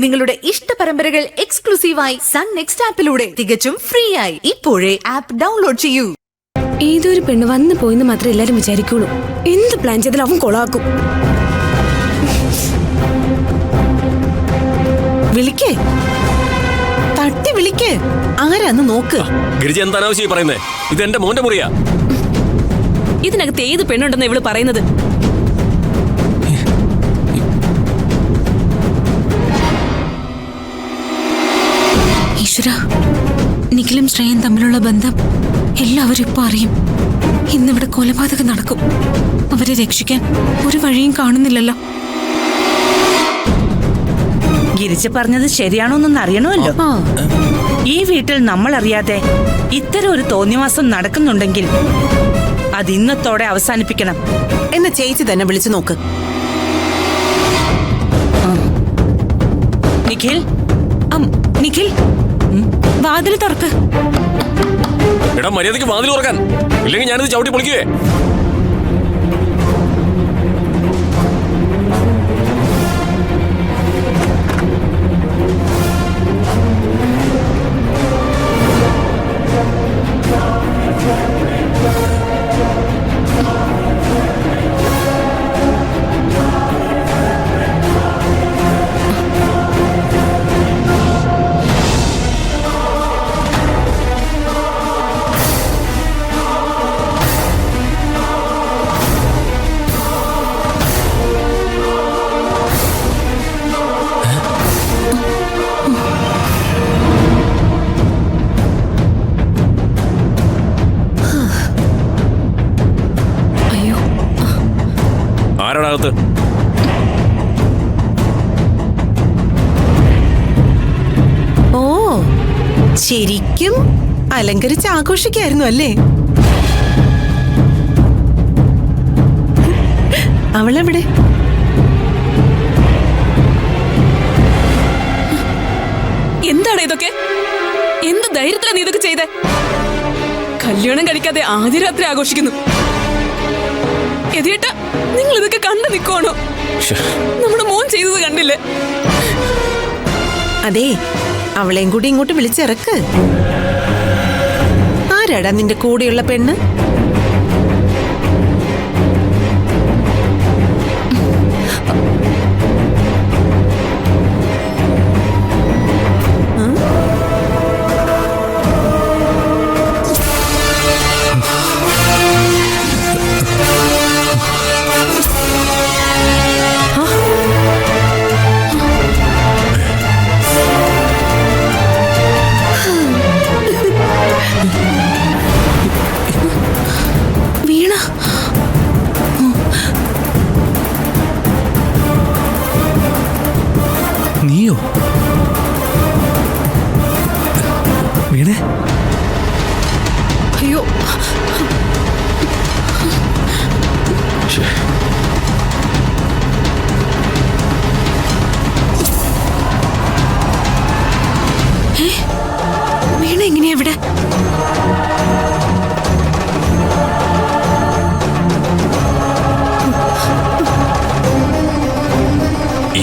നിങ്ങളുടെ ഇഷ്ട പരമ്പരകൾ എക്സ്ക്ലൂസീവായി സൺ നെക്സ്റ്റ് ആപ്പിലൂടെ തികച്ചും ഫ്രീ ആയി. ഇപ്പോഴേ ആപ്പ് ഡൗൺലോഡ് ചെയ്യൂ. ഏതൊരു പെണ്ണ് വന്നു പോയിന്ന് മാത്രമേ എല്ലാരും വിചാരിക്കുള്ളൂ. എന്ത് പ്ലാൻ ചെയ്താലും അവൻ കൊളാക്കും. വിളിക്കേ, തട്ടി വിളിക്കേ, ആരാന്ന് നോക്ക്. ഗിരിജ എന്താ അനാവശ്യം പറയുന്നേ? ഇത് എന്റെ മോന്റെ മുറിയാ. ഇതിനകത്ത് ഏത് പെണ്ണുണ്ടെന്ന് ഇവള് പറയുന്നത്? ഈശ്വര, നിഖിലും ശ്രേയൻ തമ്മിലുള്ള ബന്ധം എല്ലാവരും ഇപ്പൊ അറിയും. ഇന്നിവിടെ കൊലപാതകം നടക്കും. അവരെ രക്ഷിക്കാൻ ഒരു വഴിയും കാണുന്നില്ലല്ലോ. ഗിരിജ പറഞ്ഞത് ശരിയാണോന്നൊന്ന് അറിയണമല്ലോ. ഈ വീട്ടിൽ നമ്മൾ അറിയാതെ ഇത്തരം ഒരു തോന്നിവാസം നടക്കുന്നുണ്ടെങ്കിൽ അത് ഇന്നത്തോടെ അവസാനിപ്പിക്കണം. എന്നെ ചേച്ചി തന്നെ വിളിച്ചു നോക്ക്. നിഖിൽ, നിഖിൽ, വാതിൽ തുറക്ക്. എടാ, മര്യാദയ്ക്ക് വാതിൽ തുറക്കാൻ, ഇല്ലെങ്കിൽ ഞാനിത് ചവിട്ടി പൊളിക്കുവേ. ആരാടകത്ത്? ഓ, ശരിക്കും അലങ്കരിച്ച് ആഘോഷിക്കായിരുന്നു അല്ലേ? അവളെവിടെ? എന്താണ് ഇതൊക്കെ? എന്ത് ധൈര്യത്തിലാണ് നീ ഇതൊക്കെ ചെയ്തേ? കല്യാണം കഴിക്കാതെ ആദ്യ രാത്രി ആഘോഷിക്കുന്നു. എതിയേട്ടാ, നിങ്ങൾ ഇതൊക്കെ കണ്ടു നിൽക്കുവാണോ? നമ്മുടെ മോൻ ചെയ്തത് കണ്ടില്ലേ? അതെ, അവളെയും കൂടി ഇങ്ങോട്ട് വിളിച്ചിറക്ക്. ആരാടാ നിന്റെ കൂടെയുള്ള പെണ്ണ്? നീയോ വീണേ? അയ്യോ, വീണ എങ്ങനെയാ ഇവിടെ?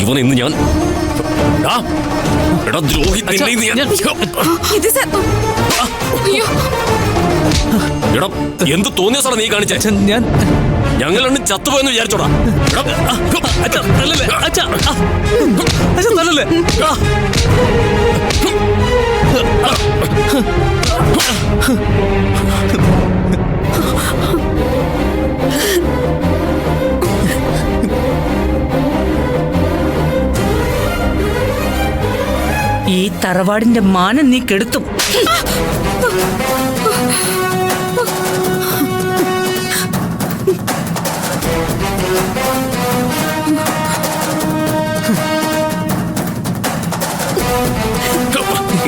ഇവൻ ഇന്ന് ഞാൻ ദ്രോഹി. എടാ, എന്ത് തോന്നിയ സാറാ നീ കാണിച്ചേ? ഞങ്ങൾ രണ്ടും ചത്തുപോയെന്ന് വിചാരിച്ചോടാ. ഈ തറവാടിന്റെ മാനം നീ കെടുത്തും.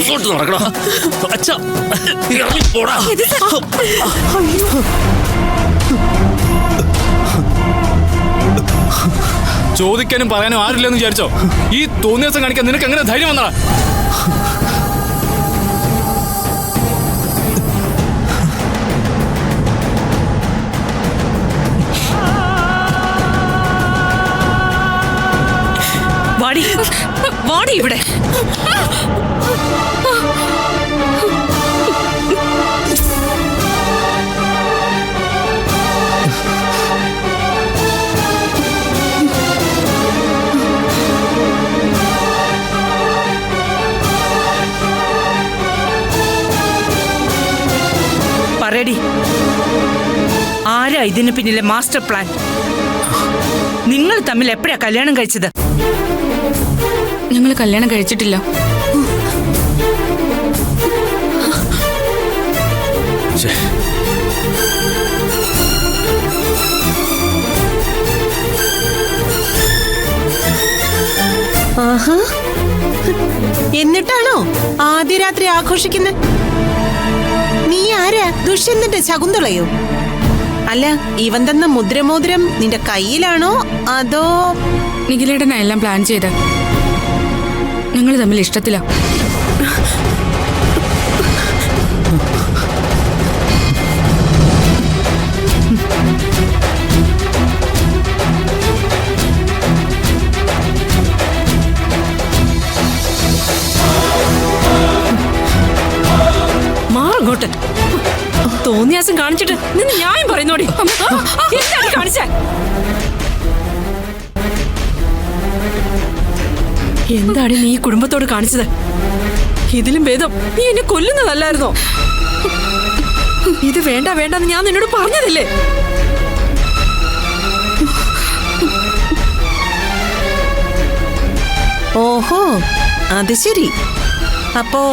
ഇങ്ങോട്ട് നടക്കടാ. അച്ഛാ, ഇറങ്ങിപ്പോടാ. ചോദിക്കാനും പറയാനും ആരില്ലെന്ന് വിചാരിച്ചോ? ഈ തോന്നിയ ദിവസം കാണിക്കാൻ നിനക്ക് എങ്ങനെ ധൈര്യം വന്നടാ? വാടി. വാടി ഇവിടെ. പറയടി, ആരാ ഇതിന് പിന്നിലെ മാസ്റ്റർ പ്ലാൻ? നിങ്ങൾ തമ്മിൽ എപ്പോഴാ കല്യാണം കഴിച്ചത്? ഞങ്ങൾ കല്യാണം കഴിച്ചിട്ടില്ല. ആഹാ, എന്നിട്ടാണോ ആദ്യ രാത്രി ആഘോഷിക്കുന്നത്? നീ ആരാ? ദുഷ്യന്തന്റെ ശകുന്തളയോ? അല്ല, ഇവൻ തന്ന മുദ്രമോതിരം നിന്റെ കയ്യിലാണോ അതോ? നിഖിലേട്ടനാ എല്ലാം പ്ലാൻ ചെയ്ത. ഞങ്ങൾ തമ്മിൽ ഇഷ്ടത്തില. മാറങ്ങോട്ട്. തോന്നിയാസം കാണിച്ചിട്ട് നിന്ന് ന്യായം പറയുന്നോടി. എന്താണ് കാണിച്ചേ? എന്താണ് നീ ഈ കുടുംബത്തോട് കാണിച്ചത്? ഇതിലും ഭേദം നീ എന്നെ കൊല്ലുന്നതല്ലായിരുന്നോ? ഇത് വേണ്ട വേണ്ടെന്ന് ഞാൻ നിന്നോട് പറഞ്ഞതല്ലേ? ഓഹോ, അത് ശരി. അപ്പോ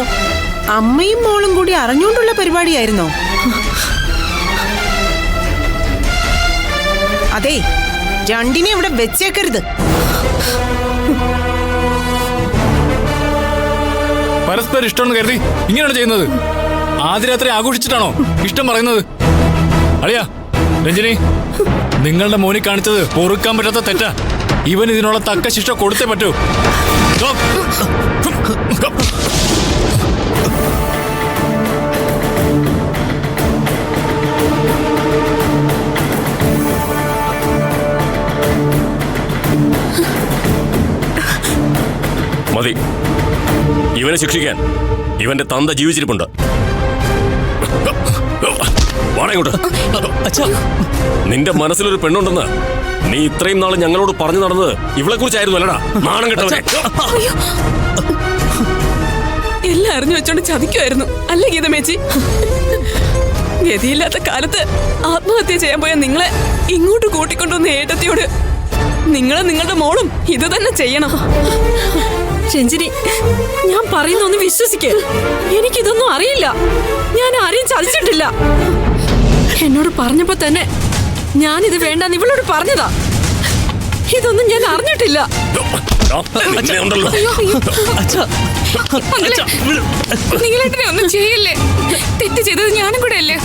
അമ്മയും മോളും കൂടി അറിഞ്ഞുകൊണ്ടുള്ള പരിപാടിയായിരുന്നോ? അതെ, രണ്ടിനെ ഇവിടെ വെച്ചേക്കരുത്. പരസ്പരം ഇഷ്ടമെന്ന് കരുതി ഇങ്ങനെയാണ് ചെയ്യുന്നത്? ആദ്യ രാത്രി ആഘോഷിച്ചിട്ടാണോ ഇഷ്ടം പറയുന്നത്? അളിയാ, രഞ്ജിനി, നിങ്ങളുടെ മോനി കാണിച്ചത് പൊറുക്കാൻ പറ്റാത്ത തെറ്റാ. ഇവൻ ഇതിനുള്ള തക്ക ശിക്ഷ കൊടുത്തേ പറ്റൂ. മതി, ഇവനെ ശിക്ഷിക്കാൻ ഇവന്റെ തന്ത ജീവിച്ചിരിപ്പുണ്ട്. നിന്റെ മനസ്സിലൊരു പെണ്ണുണ്ടെന്ന് നീ ഇത്രയും നാള് ഞങ്ങളോട് പറഞ്ഞു നടന്നത് ഇവളെ കുറിച്ചായിരുന്നു അല്ലടാ? നാണം കെട്ടവനെ. എല്ലാം അറിഞ്ഞു വെച്ചോണ്ട് ചതിക്കുമായിരുന്നു അല്ലേ ഗീതമേച്ചി? ഗതിയില്ലാത്ത കാലത്ത് ആത്മഹത്യ ചെയ്യാൻ പോയ നിങ്ങളെ ഇങ്ങോട്ട് കൂട്ടിക്കൊണ്ടുവന്ന ഏട്ടത്തിയോട് നിങ്ങളെ നിങ്ങളുടെ മോളും ഇത് തന്നെ ചെയ്യണം. രഞ്ജിനി, ഞാൻ പറയുന്നൊന്ന് വിശ്വസിക്ക്. എനിക്കിതൊന്നും അറിയില്ല. ഞാൻ ആരെയും ചതിച്ചിട്ടില്ല. എന്നോട് പറഞ്ഞപ്പോ തന്നെ ഞാനിത് വേണ്ടെന്ന് ഇവളോട് പറഞ്ഞതാ. ഇതൊന്നും ഞാൻ അറിഞ്ഞിട്ടില്ല. നിങ്ങളെന്നെ ഒന്നും ചെയ്യല്ലേ. തെറ്റ് ചെയ്തത് ഞാനും കൂടെ അല്ലേ?